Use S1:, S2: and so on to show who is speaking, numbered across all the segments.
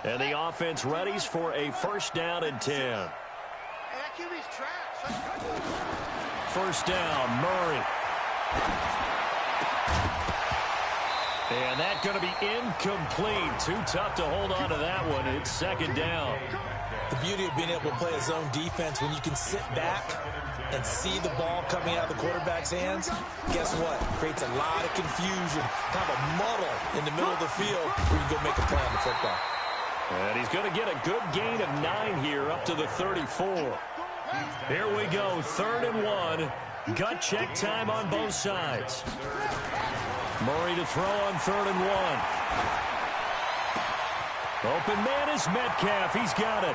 S1: And the offense readies for a first down and 10.
S2: Hey, that QB's trash.
S1: First down, Murray. And that's going to be incomplete. Too tough to hold on to that one. It's second down.
S3: The beauty of being able to play a zone defense when you can sit back and see the ball coming out of the quarterback's hands, guess what? Creates a lot of confusion, kind of a muddle in the middle of the field where you can go make a play on the football.
S1: And he's going to get a good gain of 9 here up to the 34. Here we go, 3rd and 1. Gut check time on both sides. Murray to throw on 3rd and 1. Open man is Metcalf. He's got it.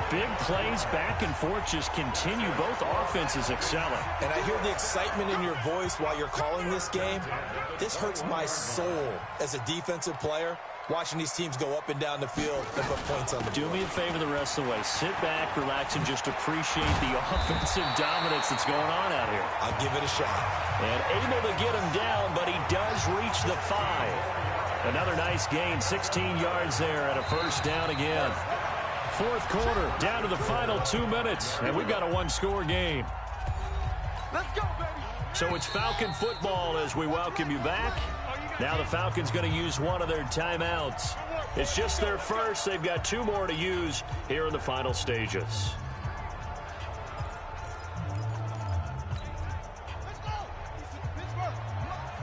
S1: Big plays back and forth just continue. Both offenses excelling.
S3: And I hear the excitement in your voice while you're calling this game. This hurts my soul as a defensive player, watching these teams go up and down the field and put points on the board.
S1: Do me a favor the rest of the way. Sit back, relax, and just appreciate the offensive dominance that's going on out here.
S3: I'll give it a shot.
S1: And able to get him down, but he does reach the 5. Another nice gain, 16 yards there and a first down again. 4th quarter, down to the final 2 minutes, and we've got a 1-score game.
S2: Let's go, baby.
S1: So it's Falcon football as we welcome you back. Now the Falcons going to use one of their timeouts. It's just their first. They've got 2 more to use here in the final stages.
S2: Let's go. Pittsburgh,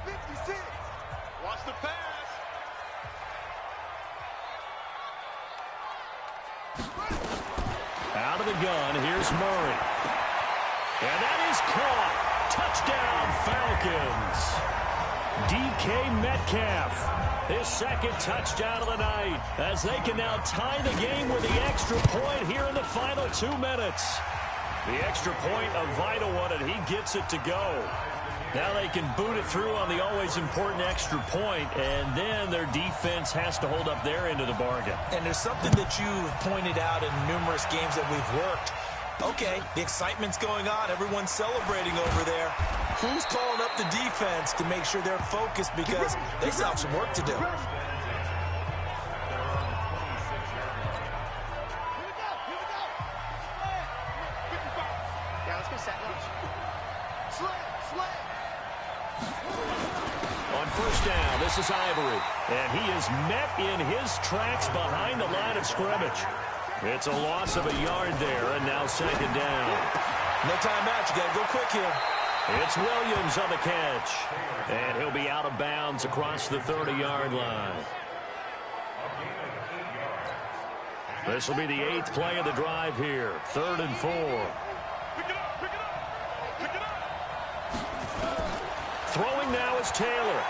S2: 56. Watch the pass.
S1: Out of the gun, here's Murray. And that is caught. Touchdown, Falcons. DK Metcalf, his 2nd touchdown of the night, as they can now tie the game with the extra point here in the final 2 minutes. The extra point, a vital one, and he gets it to go. Now they can boot it through on the always important extra point, and then their defense has to hold up their end of the bargain.
S3: And there's something that you've pointed out in numerous games that we've worked. Okay, the excitement's going on. Everyone's celebrating over there. Who's calling up the defense to make sure they're focused because they still have some work to do?
S2: Yeah, let's go set.
S1: On first down, this is Ivory, and he is met in his tracks behind the line of scrimmage. It's a loss of a yard there, and now 2nd down.
S3: No timeout. You got to go quick here.
S1: It's Williams on the catch, and he'll be out of bounds across the 30-yard line. This will be the 8th play of the drive here, 3rd and 4. Throwing now is Taylor.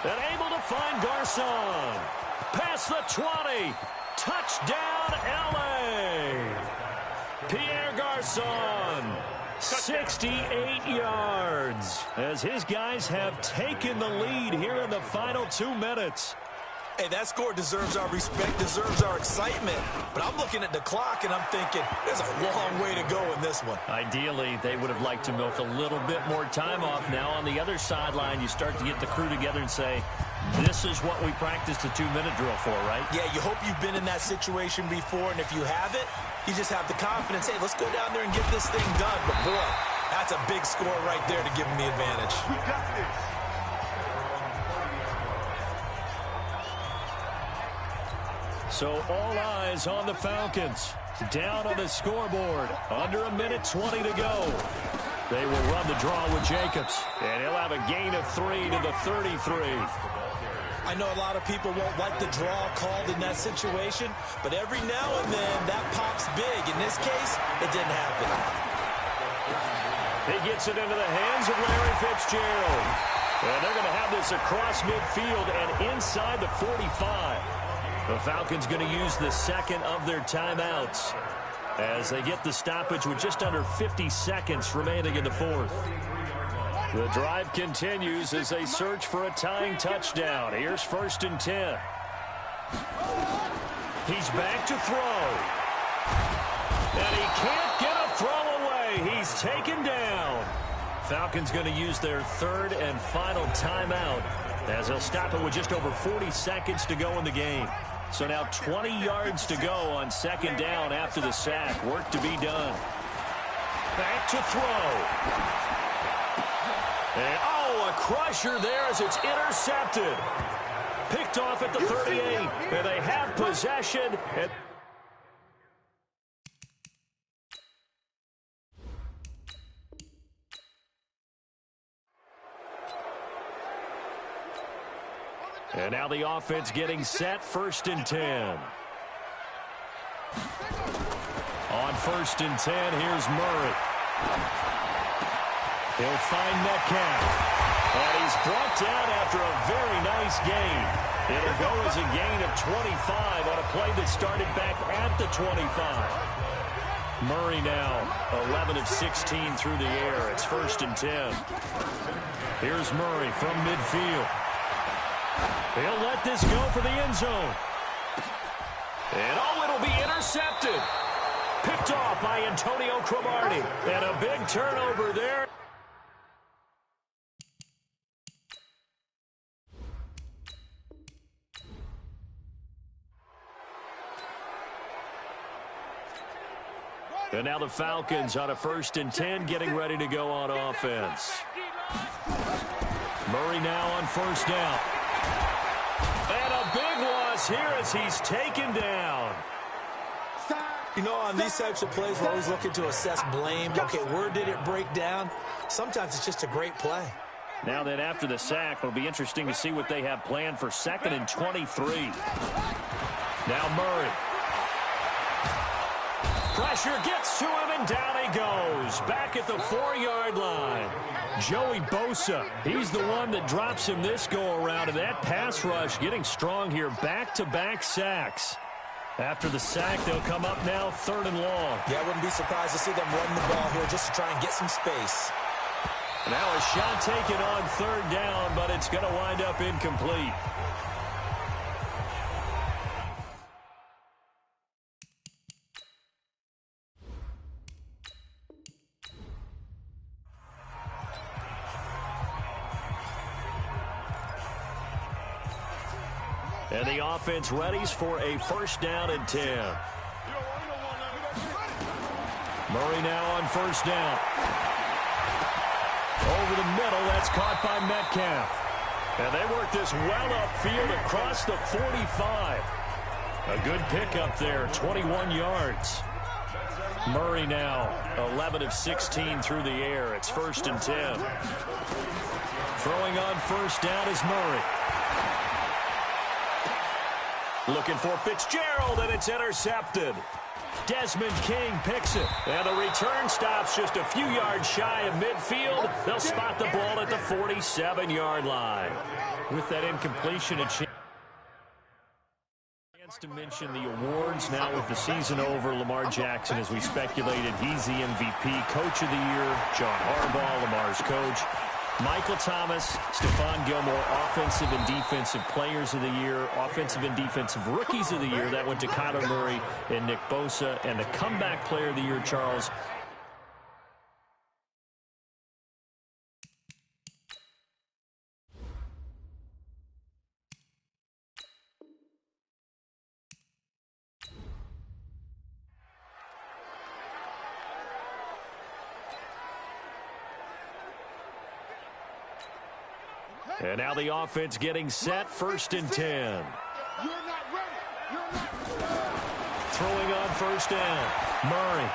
S1: And able to find Garcon. Past the 20. Touchdown, L.A. Pierre Garcon, 68 yards, as his guys have taken the lead here in the final 2 minutes.
S3: Hey, that score deserves our respect, deserves our excitement. But I'm looking at the clock, and I'm thinking there's a long way to go in this one.
S1: Ideally, they would have liked to milk a little bit more time off. Now on the other sideline, you start to get the crew together and say, this is what we practiced the 2-minute drill for, right?
S3: Yeah, you hope you've been in that situation before, and if you haven't, you just have the confidence, hey, let's go down there and get this thing done. But, boy, that's a big score right there to give them the advantage.
S2: We got this.
S1: So all eyes on the Falcons. Down on the scoreboard. Under 1:20 to go. They will run the draw with Jacobs. And he'll have a gain of 3 to the 33.
S3: I know a lot of people won't like the draw called in that situation, but every now and then that pops big. In this case, it didn't happen.
S1: He gets it into the hands of Larry Fitzgerald. And they're going to have this across midfield and inside the 45. The Falcons going to use the 2nd of their timeouts as they get the stoppage with just under 50 seconds remaining in the 4th. The drive continues as they search for a tying touchdown. Here's 1st and 10. He's back to throw. And he can't get a throw away. play. He's taken down. Falcons going to use their third and final timeout as they'll stop it with just over 40 seconds to go in the game. So now 20 yards to go on second down after the sack. Work to be done. Back to throw. And, oh, a crusher there as it's intercepted. Picked off at the 38. And they have possession. And now the offense getting set, 1st and 10. On 1st and 10, here's Murray. He'll find Metcalf. And he's brought down after a very nice gain. It'll go as a gain of 25 on a play that started back at the 25. Murray now 11 of 16 through the air. It's 1st and 10. Here's Murray from midfield. He'll let this go for the end zone. And, oh, it'll be intercepted. Picked off by Antonio Cromartie. And a big turnover there. And now the Falcons on a 1st and 10 getting ready to go on offense. Murray now on 1st down. And a big loss here as he's taken down.
S3: You know, on these types of plays, we're always looking to assess blame. Okay, where did it break down? Sometimes it's just a great play.
S1: Now that after the sack, it'll be interesting to see what they have planned for 2nd and 23. Now Murray. Pressure gets to him, and down he goes. Back at the 4-yard line. Joey Bosa, he's the one that drops him this go-around, and that pass rush getting strong here. Back-to-back sacks. After the sack, they'll come up now 3rd and long.
S3: Yeah, I wouldn't be surprised to see them run the ball here just to try and get some space.
S1: Now a shot taken on 3rd down, but it's going to wind up incomplete. And the offense readies for a 1st down and 10. Murray now on 1st down. Over the middle, that's caught by Metcalf. And they work this well upfield across the 45. A good pickup there, 21 yards. Murray now 11 of 16 through the air. It's 1st and 10. Throwing on 1st down is Murray. Looking for Fitzgerald, and it's intercepted. Desmond King picks it. And the return stops just a few yards shy of midfield. They'll spot the ball at the 47-yard line. With that incompletion, a chance to mention the awards now with the season over. Lamar Jackson, as we speculated, he's the MVP. Coach of the Year, John Harbaugh, Lamar's coach. Michael Thomas, Stephon Gilmore, Offensive and Defensive Players of the Year, Offensive and Defensive Rookies of the Year. That went to Kyler Murray and Nick Bosa. And the Comeback Player of the Year, Charles. And now the offense getting set, 1st and 10.
S2: You're not ready. You're not ready.
S1: Throwing on 1st down. Murray.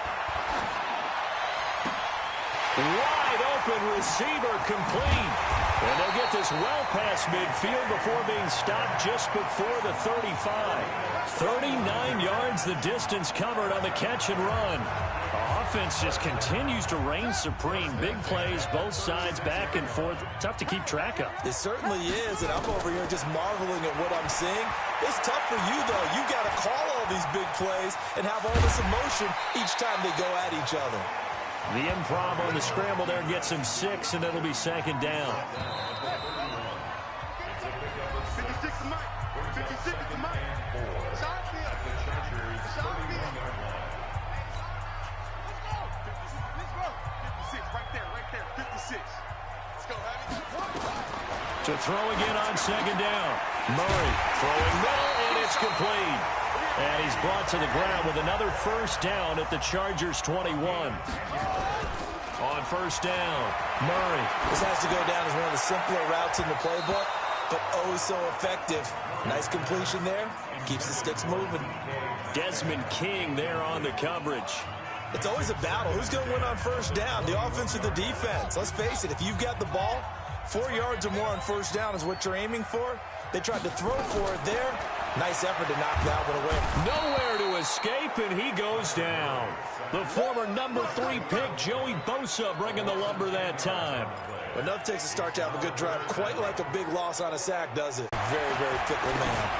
S1: Wide open receiver, complete. And they'll get this well past midfield before being stopped just before the 35. 39 yards the distance covered on the catch and run. Offense just continues to reign supreme. Big plays, both sides, back and forth. Tough to keep track of.
S3: It certainly is, and I'm over here just marveling at what I'm seeing. It's tough for you, though. You got to call all these big plays and have all this emotion each time they go at each other.
S1: The improv on the scramble there gets him 6, and it'll be 2nd down.
S2: 56 to Mike. 56 to Mike. Side field. Side field.
S1: To throw again on second down. Murray throwing middle, and it's complete. And he's brought to the ground with another first down at the Chargers' 21. On first down, Murray.
S3: This has to go down as one of the simpler routes in the playbook, but oh so effective. Nice completion there. Keeps the sticks moving.
S1: Desmond King there on the coverage.
S3: It's always a battle. Who's going to win on first down, the offense or the defense? Let's face it, if you've got the ball, 4 yards or more on first down is what you're aiming for. They tried to throw for it there. Nice effort to knock that one away.
S1: Nowhere to escape, and he goes down. The former number 3 pick, Joey Bosa, bringing the lumber that time.
S3: But enough takes a start to have a good drive. Quite like a big loss on a sack, does it? Very, very fickle man.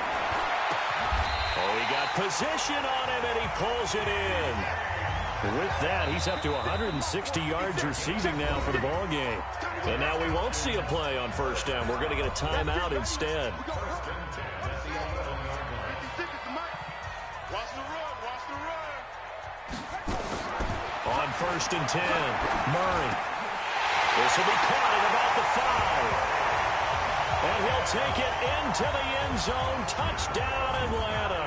S1: Oh, he got position on him, and he pulls it in. With that, he's up to 160 yards receiving now for the ball game. And now we won't see a play on first down. We're going to get a timeout instead. On first and 10, Murray. This will be caught at about the 5. And he'll take it into the end zone. Touchdown, Atlanta.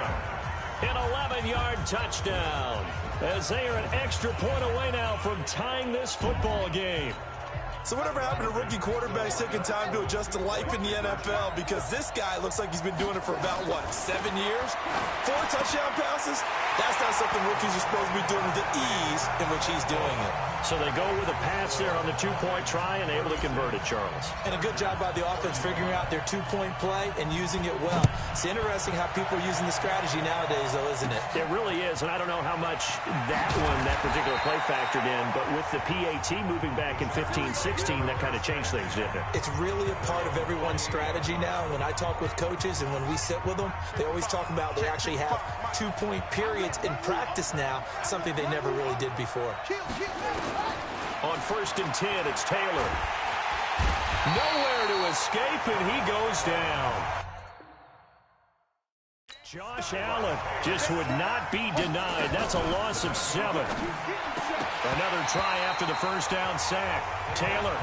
S1: An 11-yard touchdown. As they are an extra point away now from tying this football game.
S3: So whatever happened to rookie quarterbacks taking time to adjust to life in the NFL? Because this guy looks like he's been doing it for about, 7 years? 4 touchdown passes? That's not something rookies are supposed to be doing with the ease in which he's doing it.
S1: So they go with a pass there on the 2-point try and able to convert it, Charles.
S3: And a good job by the offense figuring out their 2-point play and using it well. It's interesting how people are using the strategy nowadays, though, isn't it?
S1: It really is, and I don't know how much that particular play factored in, but with the PAT moving back in 15-16, that kind of changed things, didn't it?
S3: It's really a part of everyone's strategy now. When I talk with coaches and when we sit with them, they always talk about they actually have 2-point periods in practice now, something they never really did before.
S1: On first and 10, it's Taylor. Nowhere to escape, and he goes down. Josh Allen just would not be denied. That's a loss of 7. Another try after the first down sack. Taylor.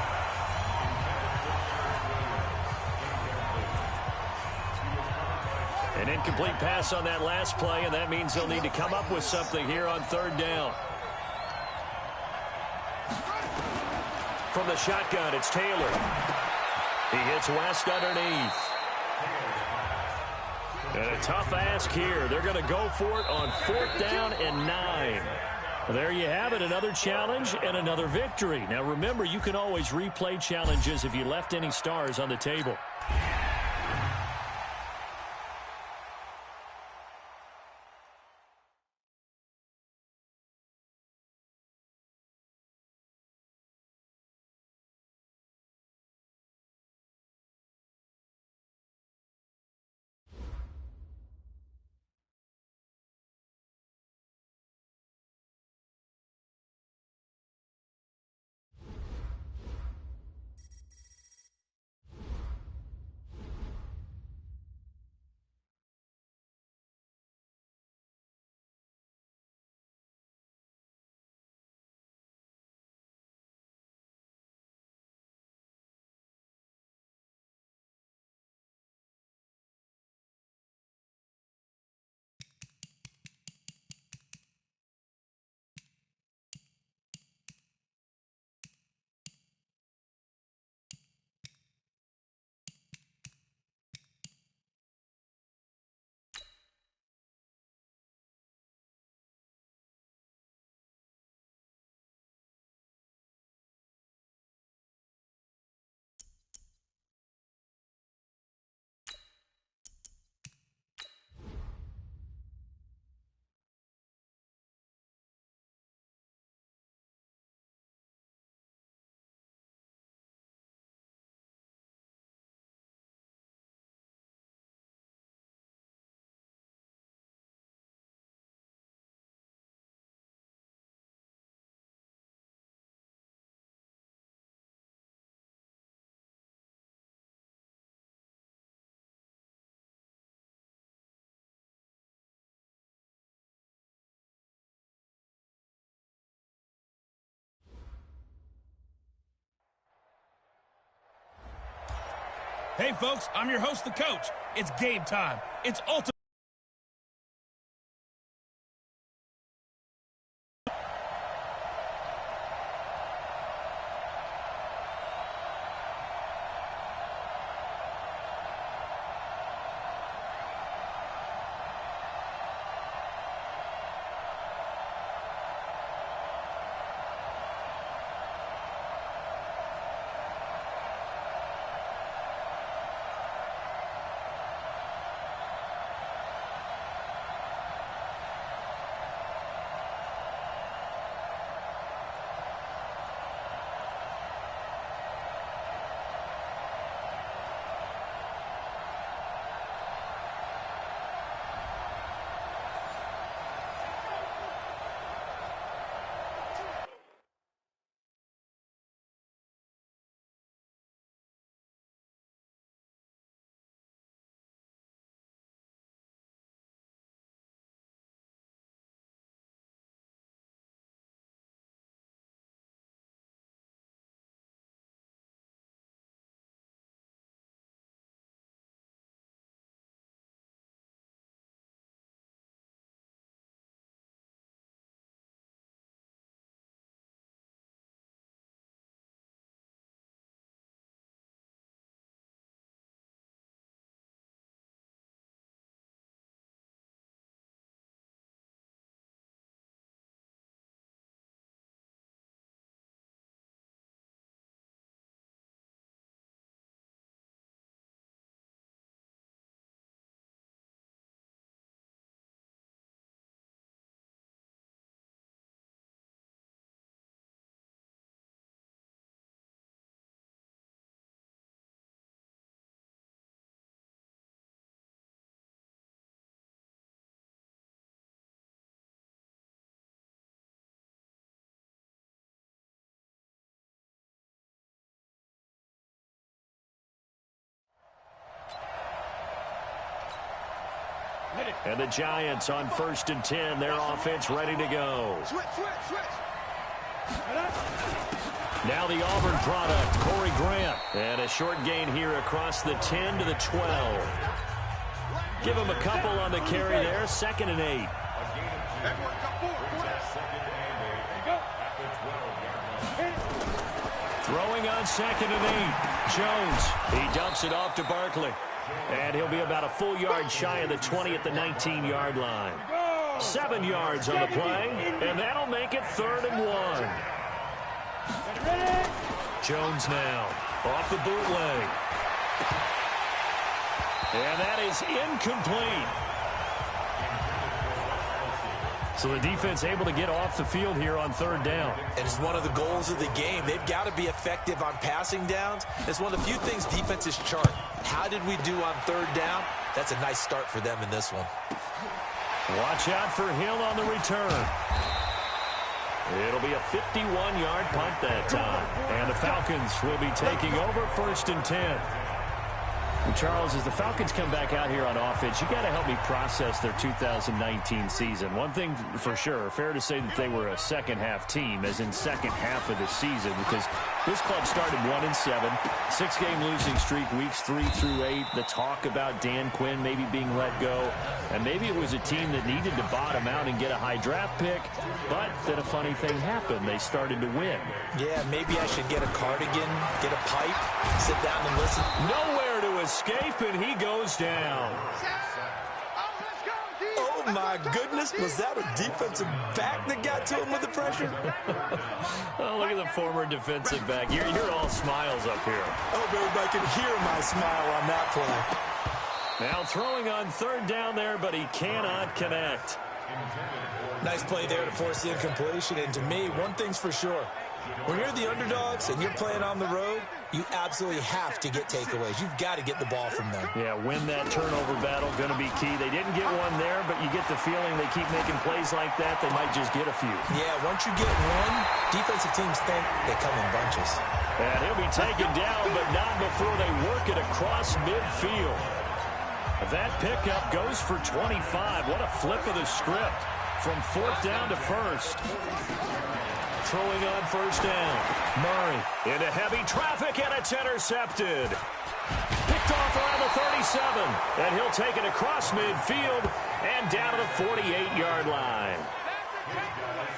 S1: An incomplete pass on that last play, and that means they'll need to come up with something here on third down. From the shotgun, it's Taylor. He hits West underneath. And a tough ask here. They're going to go for it on 4th down and 9. There you have it, another challenge and another victory. Now remember, you can always replay challenges if you left any stars on the table.
S4: Hey, folks, I'm your host, the coach. It's game time. It's ultimate.
S1: And the Giants on 1st and 10. Their offense ready to go.
S2: Switch.
S1: Now the Auburn product, Corey Grant. And a short gain here across the 10 to the 12. Give him a couple on the carry there. 2nd and 8. Throwing on 2nd and 8. Jones. He dumps it off to Barkley. And he'll be about a full yard shy of the 20 at the 19-yard line. 7 yards on the play, and that'll make it 3rd and 1. Jones now off the bootleg. And that is incomplete. So the defense able to get off the field here on 3rd down.
S3: And it's one of the goals of the game. They've got to be effective on passing downs. It's one of the few things defenses chart. How did we do on 3rd down? That's a nice start for them in this one.
S1: Watch out for Hill on the return. It'll be a 51-yard punt that time. And the Falcons will be taking over 1st and 10. And Charles, as the Falcons come back out here on offense, you got to help me process their 2019 season. One thing for sure, fair to say that they were a second-half team, as in second half of the season, because this club started 1-7, 6-game losing streak, weeks 3 through 8. The talk about Dan Quinn maybe being let go, and maybe it was a team that needed to bottom out and get a high draft pick, but then a funny thing happened. They started to win.
S3: Yeah, maybe I should get a cardigan, get a pipe, sit down and listen.
S1: Nowhere to escape, and he goes down.
S3: Oh, my goodness. Was that a defensive back that got to him with the pressure?
S1: Oh, look at the former defensive back. You're all smiles up here.
S3: Oh, everybody can hear my smile on that play.
S1: Now throwing on 3rd down there, but he cannot connect.
S3: Nice play there to force the incompletion. And to me, one thing's for sure. When you're the underdogs and you're playing on the road, you absolutely have to get takeaways. You've got to get the ball from them.
S1: Yeah, win that turnover battle, going to be key. They didn't get one there, but you get the feeling they keep making plays like that, they might just get a few.
S3: Yeah, once you get one, defensive teams think they come in bunches.
S1: And he'll be taken down, but not before they work it across midfield. That pickup goes for 25. What a flip of the script from 4th down to 1st. Throwing on 1st down. Murray into heavy traffic, and it's intercepted. Picked the 37. And he'll take it across midfield and down to the 48-yard line.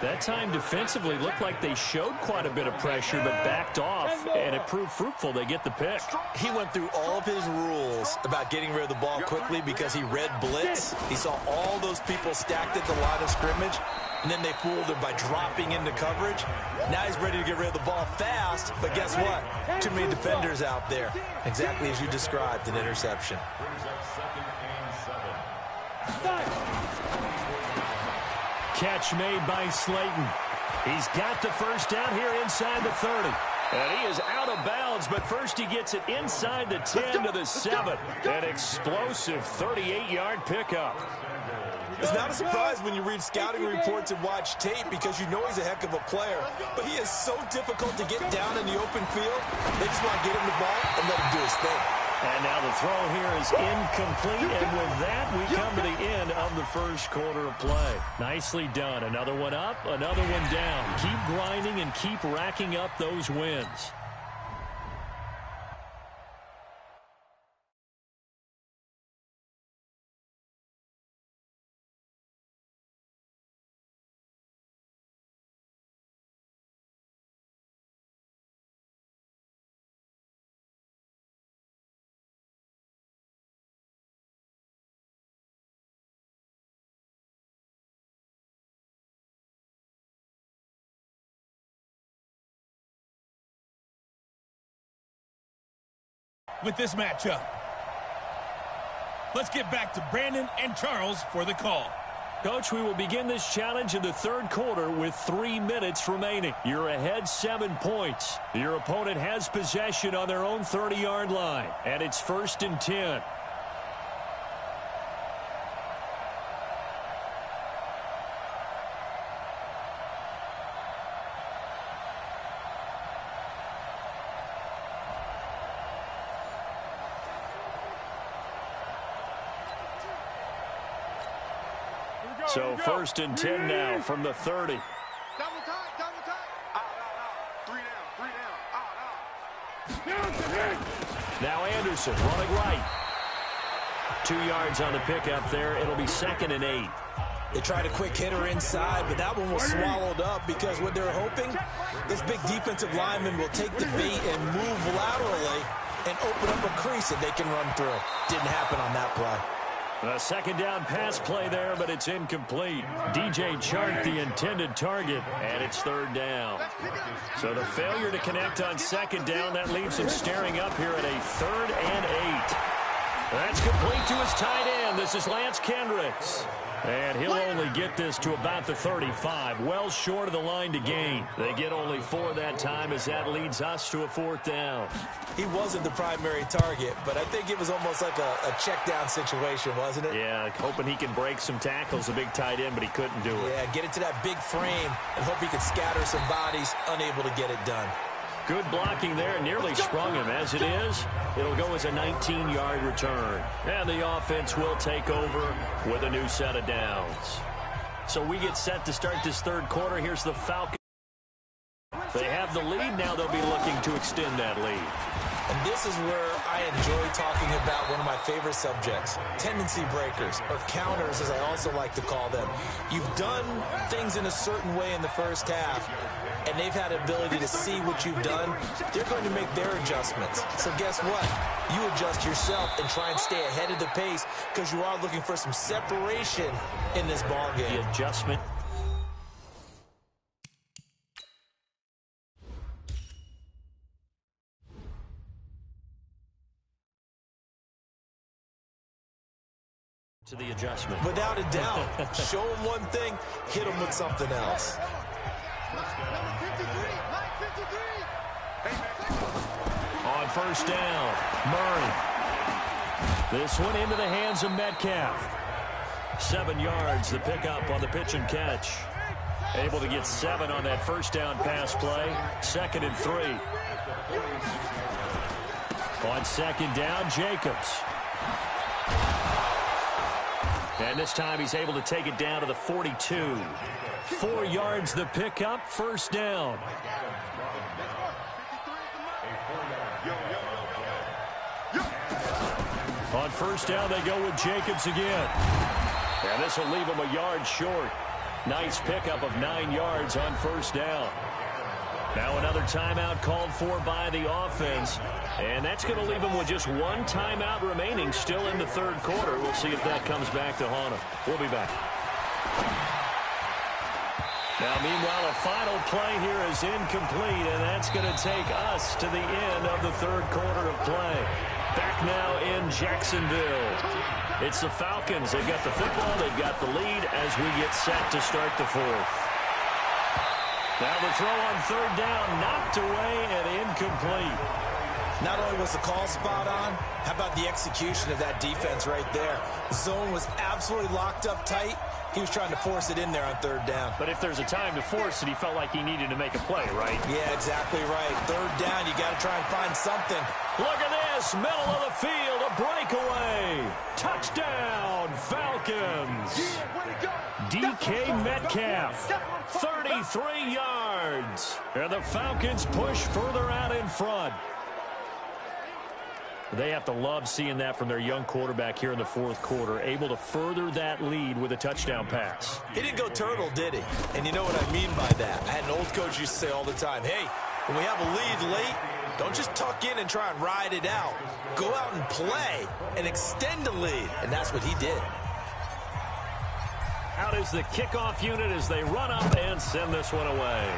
S1: That time defensively looked like they showed quite a bit of pressure but backed off, and it proved fruitful. They get the pick.
S3: He went through all of his rules about getting rid of the ball quickly because he read blitz. He saw all those people stacked at the line of scrimmage, and then they fooled him by dropping into coverage. Now he's ready to get rid of the ball fast, but guess what? Too many defenders out there. Exactly as you described, an interception.
S1: Catch made by Slayton. He's got the first down here inside the 30. And he is out of bounds, but first he gets it inside the 10 to the 7. An explosive 38-yard pickup.
S3: It's not a surprise when you read scouting reports and watch tape because you know he's a heck of a player. But he is so difficult to get down in the open field. They just want to get him the ball and let him do his thing.
S1: And now the throw here is incomplete, and with that, we come to the end of the first quarter of play. Nicely done. Another one up, another one down. Keep grinding and keep racking up those wins.
S4: With this matchup, let's get back to Brandon and Charles for the call.
S1: Coach, we will begin this challenge in the third quarter with 3 minutes remaining. You're ahead 7 points. Your opponent has possession on their own 30-yard line, and it's 1st and 10. So 1st and 10 now from the 30.
S2: Double time, double time. Out. 3 down. Out.
S1: Now Anderson running right. 2 yards on the pickup there. It'll be 2nd and 8.
S3: They tried a quick hitter inside, but that one was swallowed up because what they're hoping, this big defensive lineman will take the bait and move laterally and open up a crease that they can run through. Didn't happen on that play.
S1: A 2nd down pass play there, but it's incomplete. DJ Chark, the intended target, and it's 3rd down. So the failure to connect on 2nd down, that leaves him staring up here at a 3rd and 8. That's complete to his tight end. This is Lance Kendricks. And he'll only get this to about the 35, well short of the line to gain. They get only 4 that time as that leads us to a 4th down.
S3: He wasn't the primary target, but I think it was almost like a check down situation, wasn't it?
S1: Yeah, hoping he can break some tackles, a big tight end, but he couldn't do it.
S3: Yeah, get it to that big frame and hope he can scatter some bodies, unable to get it done.
S1: Good blocking there, nearly sprung him. As it is, it'll go as a 19-yard return. And the offense will take over with a new set of downs. So we get set to start this third quarter. Here's the Falcons. They have the lead. Now they'll be looking to extend that lead.
S3: And this is where I enjoy talking about one of my favorite subjects, tendency breakers, or counters as I also like to call them. You've done things in a certain way in the first half, and they've had the ability to see what you've done. They're going to make their adjustments. So guess what? You adjust yourself and try and stay ahead of the pace because you are looking for some separation in this ball game.
S1: The adjustment. To the adjustment.
S3: Without a doubt. Show them one thing, hit them with something else.
S1: On first down, Murray. This one into the hands of Metcalf. 7 yards, the pickup on the pitch and catch. Able to get 7 on that first down pass play. 2nd and 3. On 2nd down, Jacobs. And this time he's able to take it down to the 42. 4 yards the pickup, first down. On first down, they go with Jacobs again. And this will leave him a yard short. Nice pickup of 9 yards on first down. Now another timeout called for by the offense. And that's going to leave him with just 1 timeout remaining still in the third quarter. We'll see if that comes back to haunt him. We'll be back. Now, meanwhile, a final play here is incomplete, and that's going to take us to the end of the third quarter of play. Back now in Jacksonville. It's the Falcons. They've got the football. They've got the lead as we get set to start the fourth. Now the throw on third down, knocked away and incomplete.
S3: Not only was the call spot on, how about the execution of that defense right there? The zone was absolutely locked up tight. He was trying to force it in there on third down.
S1: But if there's a time to force it, he felt like he needed to make a play, right?
S3: Yeah, exactly right. Third down, you got to try and find something.
S1: Look at this, middle of the field, a breakaway. Touchdown, Falcons. DK Metcalf, 33 yards. And the Falcons push further out in front. They have to love seeing that from their young quarterback here in the fourth quarter, able to further that lead with a touchdown pass.
S3: He didn't go turtle, did he? And you know what I mean by that. I had an old coach used to say all the time, hey, when we have a lead late, don't just tuck in and try and ride it out. Go out and play and extend the lead. And that's what he did.
S1: Out is the kickoff unit as they run up and send this one away.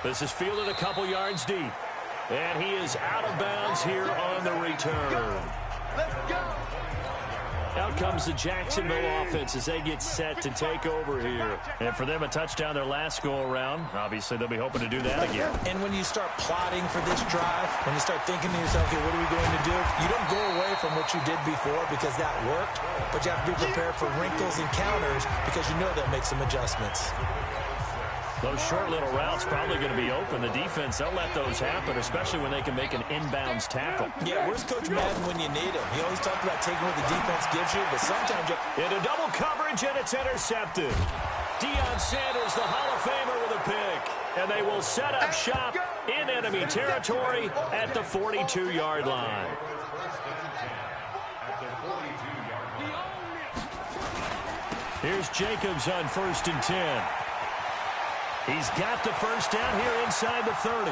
S1: This is fielded a couple yards deep. And he is out of bounds here on the return. Out comes the Jacksonville offense as they get set to take over here. And for them, a touchdown their last go-around. Obviously, they'll be hoping to do that again.
S3: And when you start plotting for this drive, when you start thinking to yourself, okay, what are we going to do? You don't go away from what you did before because that worked, but you have to be prepared for wrinkles and counters because you know they'll make some adjustments.
S1: Those short little routes probably going to be open. The defense, they'll let those happen, especially when they can make an inbounds tackle.
S3: Yeah, where's Coach Madden when you need him? He always talked about taking what the defense gives you, but sometimes you...
S1: Into double coverage, and it's intercepted. Deion Sanders, the Hall of Famer, with a pick. And they will set up shop in enemy territory at the 42-yard line. Here's Jacobs on 1st and 10. He's got the first down here inside the 30.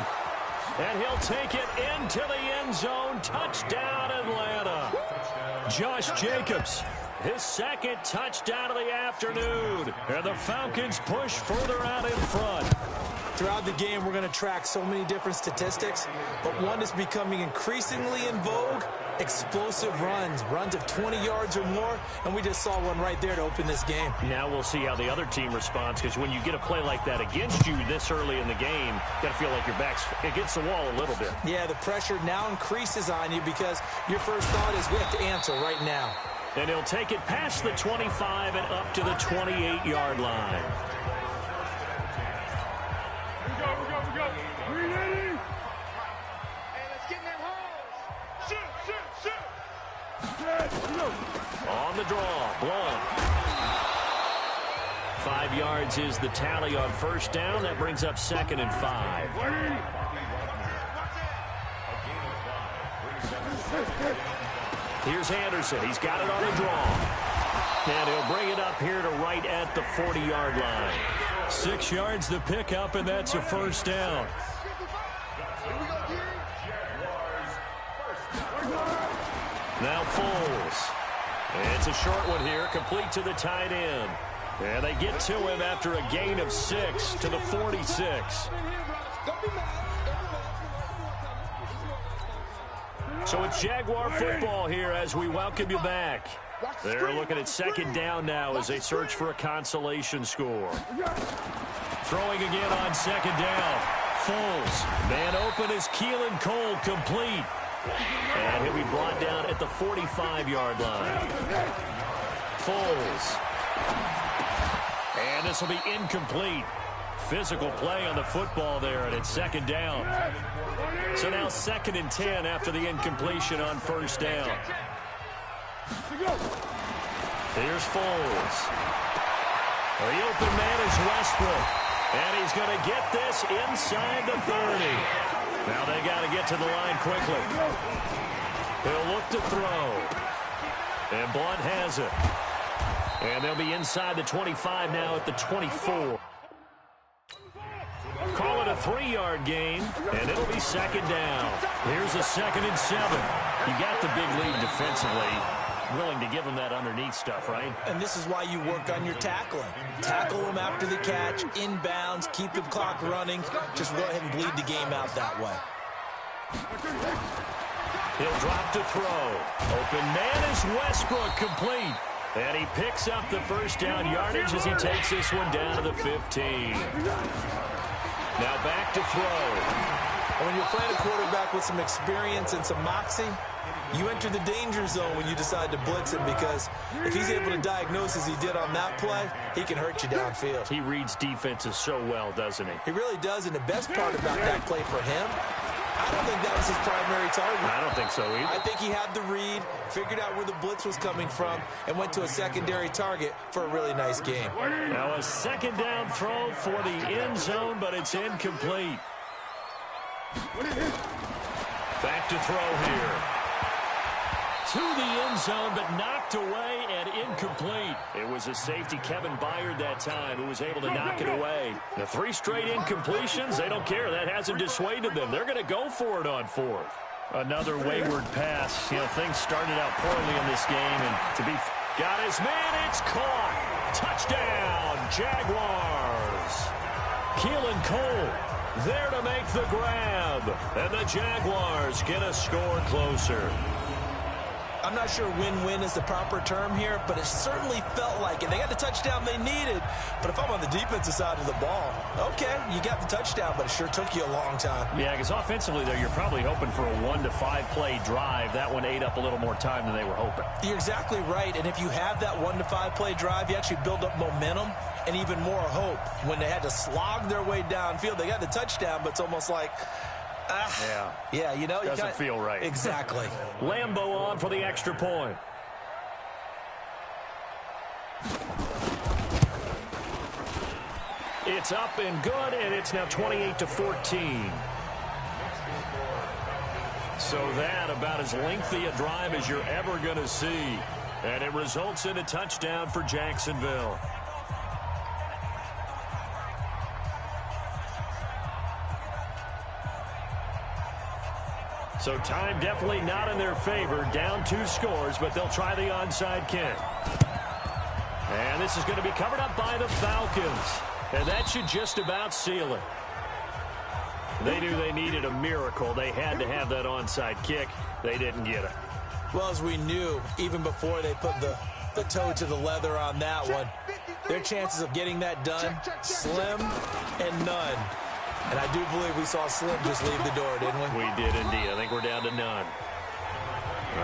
S1: And he'll take it into the end zone. Touchdown, Atlanta. Josh Jacobs, his second touchdown of the afternoon. And the Falcons push further out in front.
S3: Throughout the game, we're going to track so many different statistics, but one is becoming increasingly in vogue, explosive runs of 20 yards or more, and we just saw one right there to open this game.
S1: Now we'll see how the other team responds, because when you get a play like that against you this early in the game, you got to feel like your back's against the wall a little bit.
S3: Yeah, the pressure now increases on you because your first thought is we have to answer right now.
S1: And he'll take it past the 25 and up to the 28-yard line. On the draw, Blount. 5 yards is the tally on first down. That brings up 2nd and 5. Here's Anderson. He's got it on the draw. And he'll bring it up here to right at the 40-yard line. 6 yards the pickup, and that's a first down. Now Foles. It's a short one here, complete to the tight end. And they get to him after a gain of 6 to the 46. So it's Jaguar football here as we welcome you back. They're looking at 2nd down now as they search for a consolation score. Throwing again on 2nd down. Foles. Man open is Keelan Cole, complete. And he'll be brought down at the 45-yard line. Foles. And this will be incomplete. Physical play on the football there, and it's 2nd down. So now 2nd and 10 after the incompletion on first down. Here's Foles. The open man is Westbrook. And he's going to get this inside the 30. Now they got to get to the line quickly. He'll look to throw. And Blunt has it. And they'll be inside the 25 now at the 24. Call it a 3-yard gain, and it'll be second down. Here's a 2nd and 7. You got the big lead defensively. Willing to give them that underneath stuff, right?
S3: And this is why you work on your tackling. Tackle them after the catch, inbounds, keep the clock running. Just go ahead and bleed the game out that way.
S1: He'll drop to throw. Open man is Westbrook, complete. And he picks up the first down yardage as he takes this one down to the 15. Now back to throw.
S3: And when you're playing a quarterback with some experience and some moxie, you enter the danger zone when you decide to blitz him, because if he's able to diagnose as he did on that play, he can hurt you downfield.
S1: He reads defenses so well, doesn't he?
S3: He really does, and the best part about that play for him, I don't think that was his primary target.
S1: I don't think so either.
S3: I think he had the read, figured out where the blitz was coming from, and went to a secondary target for a really nice game.
S1: Now a second down throw for the end zone, but it's incomplete. Back to throw here. To the end zone, but knocked away and incomplete. It was a safety, Kevin Byard, that time, who was able to knock it away. The 3 straight incompletions, they don't care. That hasn't dissuaded them. They're going to go for it on 4th. Another wayward pass. You know, things started out poorly in this game, and to be got his man, it's caught. Touchdown, Jaguars. Keelan Cole there to make the grab, and the Jaguars get a score closer.
S3: I'm not sure win-win is the proper term here, but it certainly felt like it. They got the touchdown they needed, but if I'm on the defensive side of the ball, okay, you got the touchdown, but it sure took you a long time.
S1: Yeah, because offensively, though, you're probably hoping for a 1 to 5 play drive. That one ate up a little more time than they were hoping.
S3: You're exactly right, and if you have that 1 to 5 play drive, you actually build up momentum and even more hope. When they had to slog their way downfield, they got the touchdown, but it's almost like, yeah, you know,
S1: doesn't feel right.
S3: Exactly.
S1: Lambeau on for the extra point. It's up and good, and it's now 28-14. So that about as lengthy a drive as you're ever going to see. And it results in a touchdown for Jacksonville. So time definitely not in their favor. Down 2 scores, but they'll try the onside kick. And this is going to be covered up by the Falcons. And that should just about seal it. They knew they needed a miracle. They had to have that onside kick. They didn't get it.
S3: Well, as we knew, even before they put the toe to the leather on that one, their chances of getting that done, slim and none. And I do believe we saw Slim just leave the door, didn't we?
S1: We did indeed. I think we're down to none.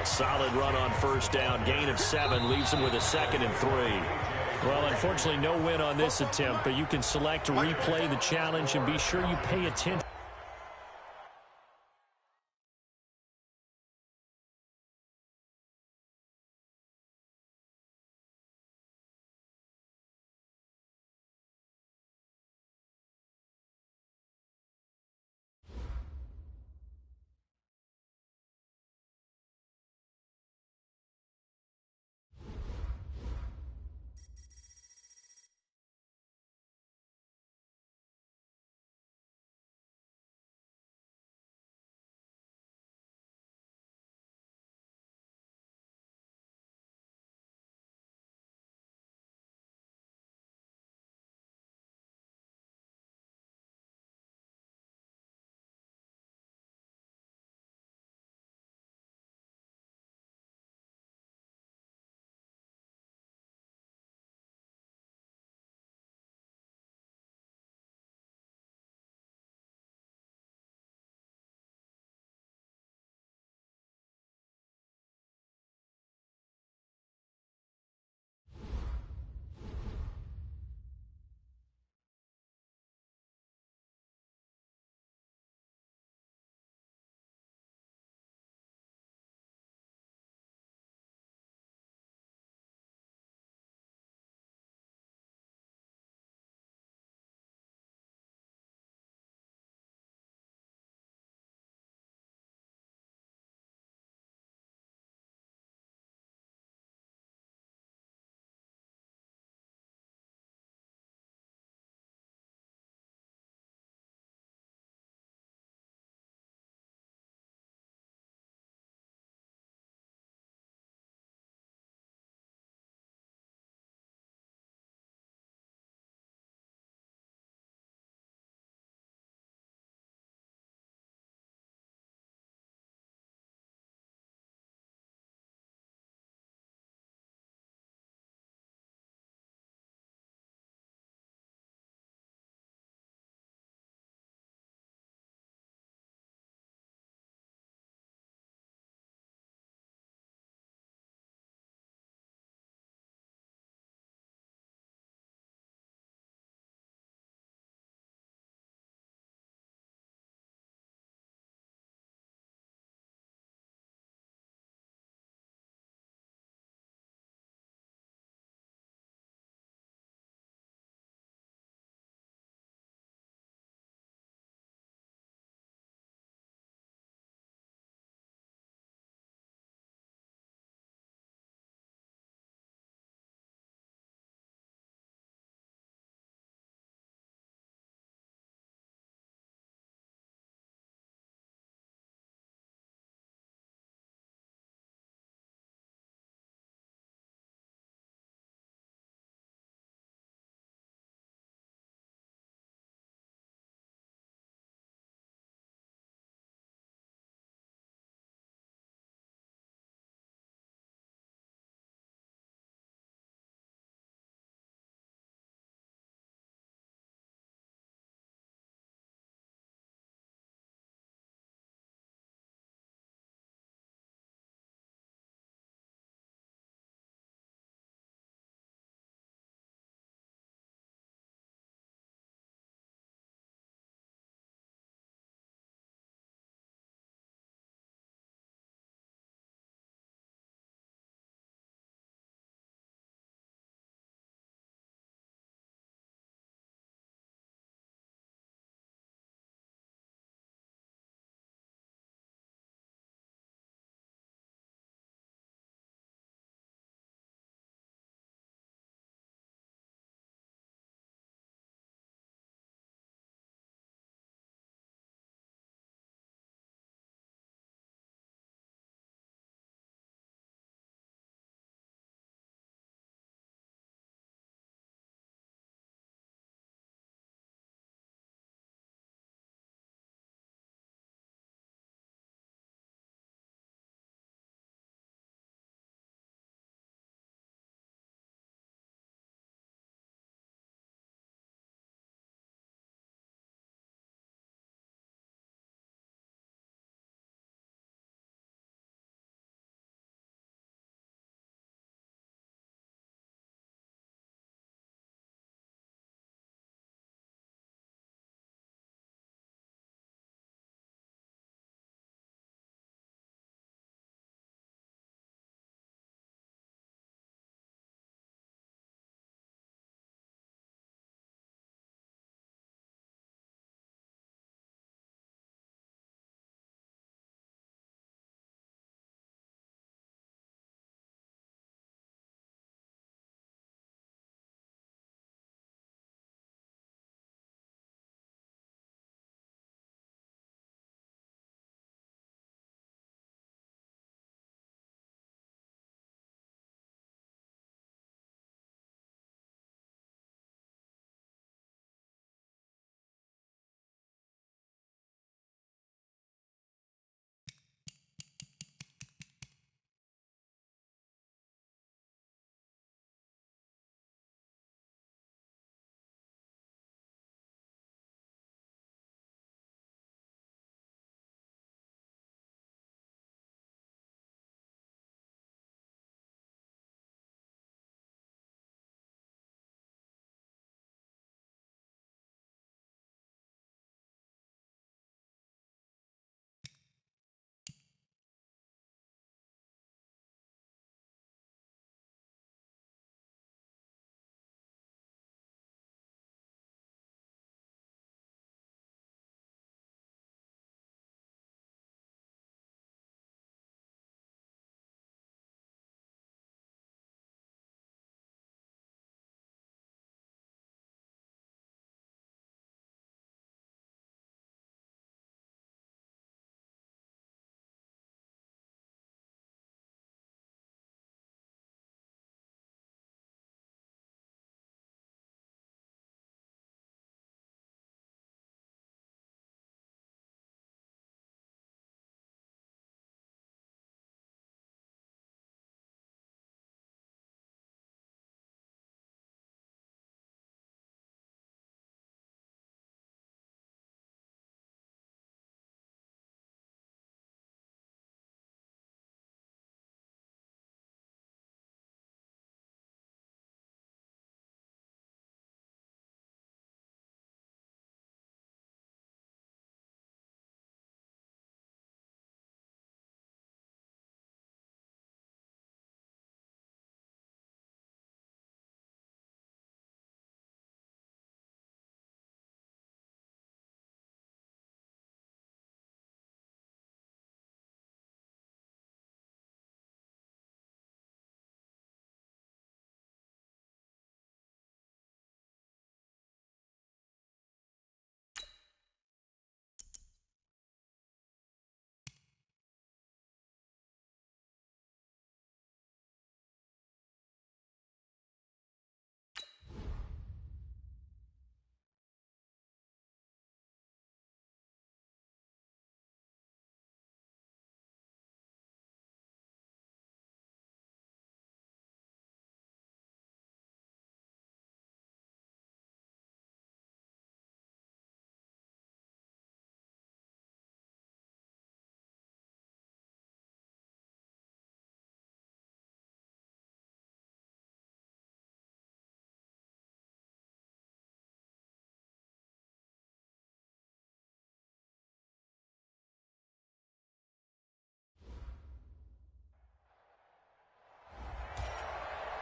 S1: A solid run on first down. Gain of 7 leaves them with a 2nd and 3. Well, unfortunately, no win on this attempt, but you can select to replay the challenge and be sure you pay attention.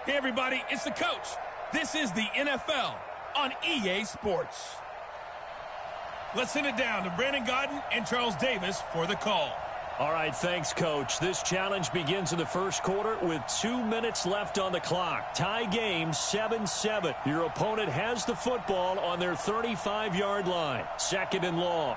S4: Hey, everybody, it's the coach. This is the NFL on EA Sports. Let's send it down to Brandon Gaudin and Charles Davis for the call.
S1: All right, thanks, Coach. This challenge begins in the first quarter with 2 minutes left on the clock. Tie game, 7-7. Your opponent has the football on their 35-yard line. Second and long.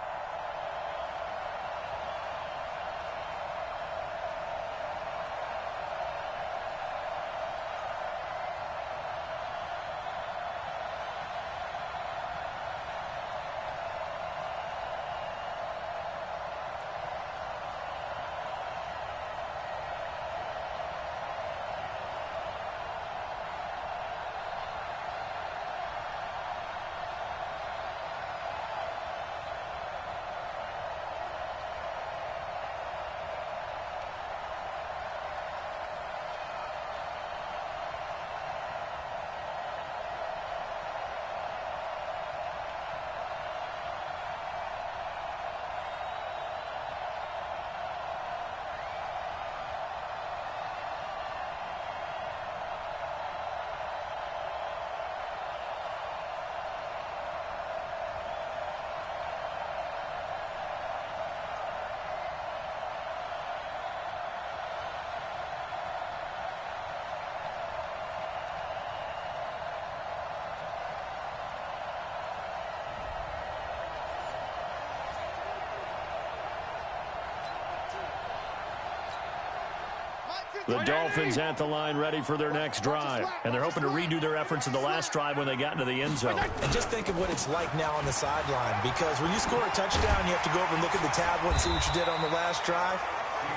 S1: The Dolphins at the line ready for their next drive. And they're hoping to redo their efforts in the last drive when they got into the end zone.
S3: And just think of what it's like now on the sideline, because when you score a touchdown, you have to go over and look at the tablet and see what you did on the last drive.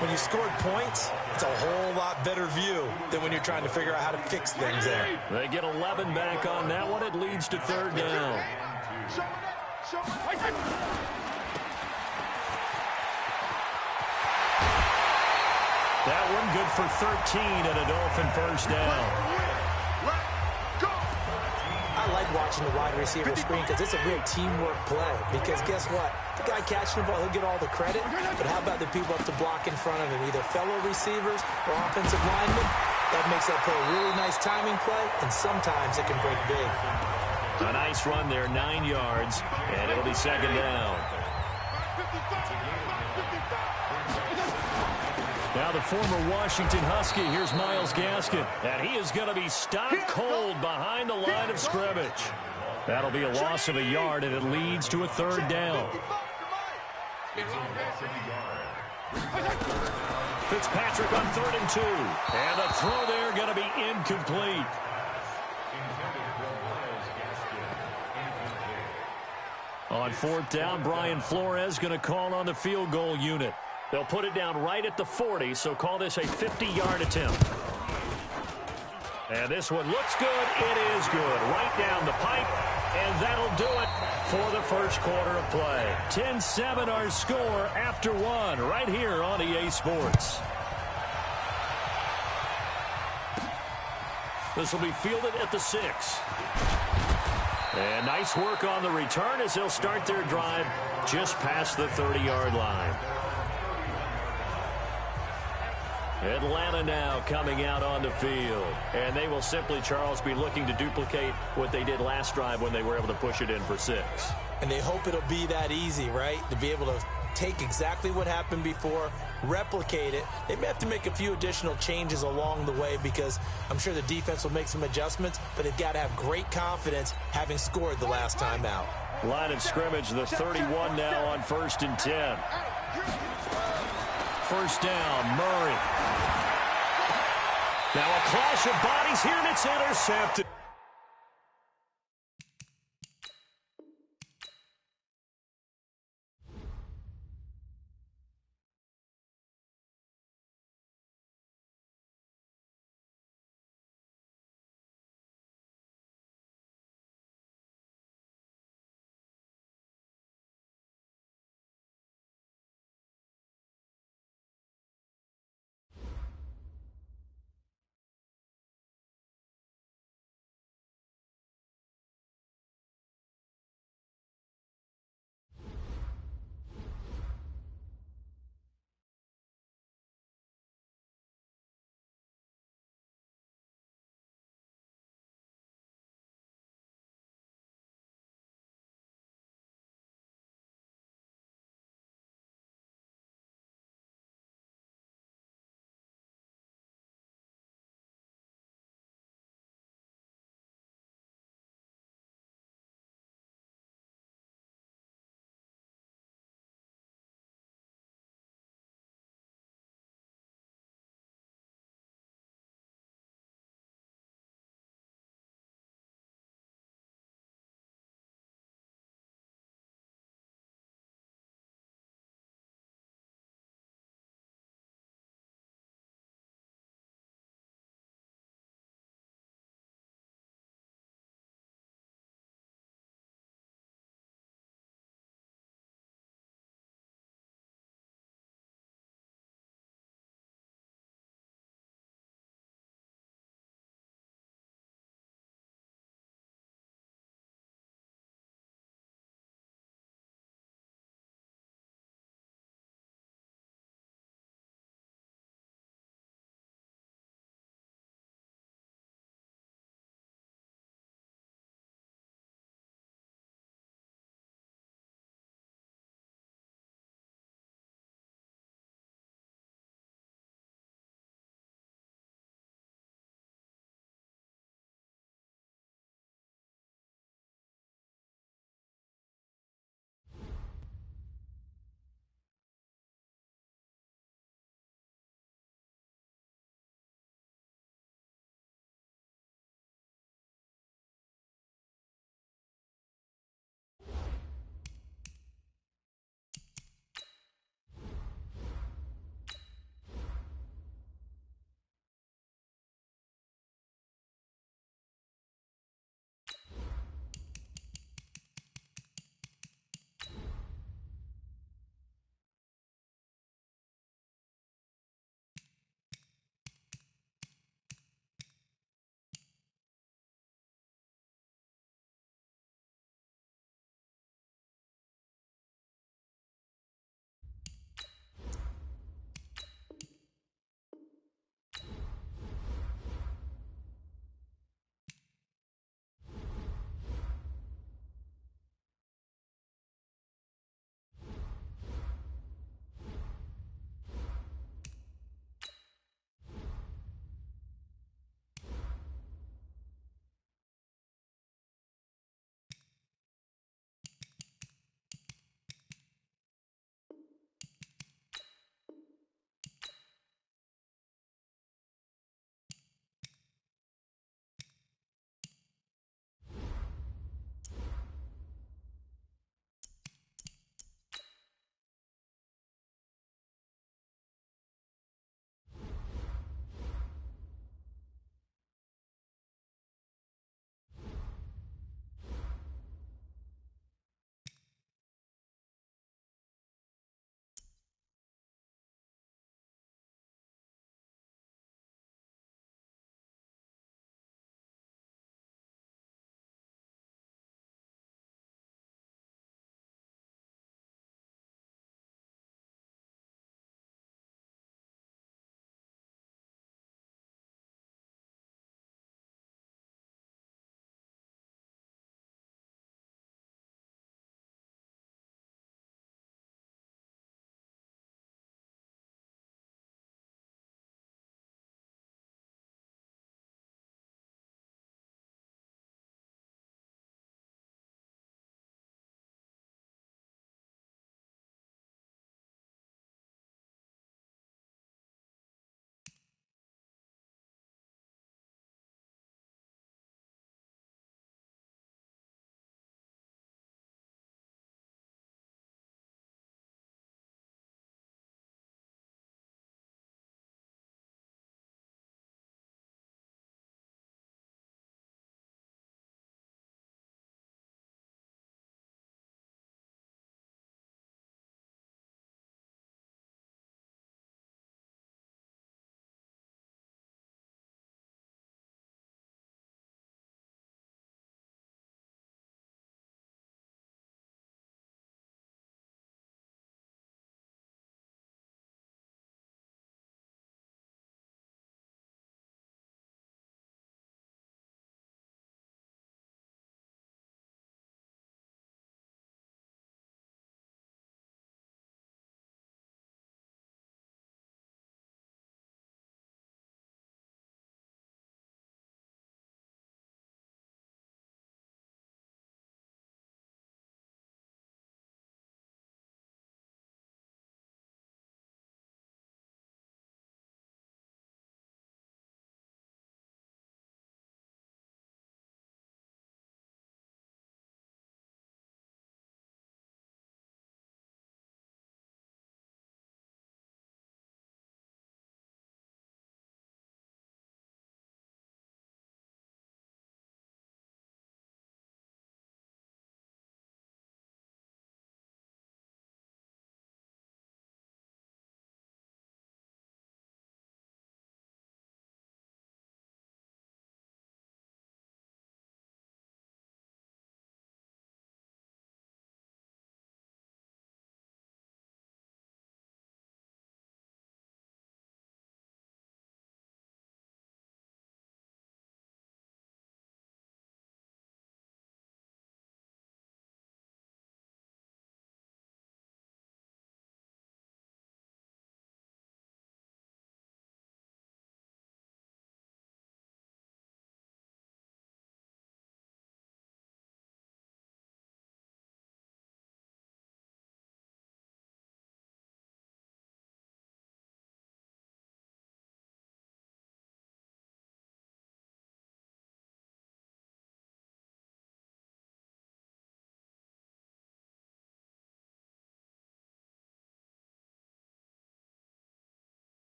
S3: When you scored points, it's a whole lot better view than when you're trying to figure out how to fix things there.
S1: They get 11 back on that one. It leads to third down. That one good for 13 and a Dolphin first down.
S3: I like watching the wide receiver screen because it's a real teamwork play. Because guess what? The guy catching the ball, he'll get all the credit. But how about the people up to block in front of him? Either fellow receivers or offensive linemen. That makes that play a really nice timing play, and sometimes it can break big.
S1: A nice run there, 9 yards, and it'll be second down. Now the former Washington Husky, here's Myles Gaskin. And he is going to be stopped cold behind the line of scrimmage. That'll be a loss of a yard, and it leads to a third down. Fitzpatrick on 3rd and 2. And the throw there going to be incomplete. On 4th down, Brian Flores going to call on the field goal unit. They'll put it down right at the 40, so call this a 50-yard attempt. And this one looks good. It is good. Right down the pipe, and that'll do it for the first quarter of play. 10-7 our score after one right here on EA Sports. This will be fielded at the 6. And nice work on the return as they'll start their drive just past the 30-yard line. Atlanta now coming out on the field. And they will simply, Charles, be looking to duplicate what they did last drive when they were able to push it in for 6.
S3: And they hope it'll be that easy, right? To be able to take exactly what happened before, replicate it. They may have to make a few additional changes along the way because I'm sure the defense will make some adjustments, but they've got to have great confidence having scored the last time out.
S1: Line of scrimmage, the 31 now on 1st and 10. First down, Murray. Now a clash of bodies here, and it's intercepted.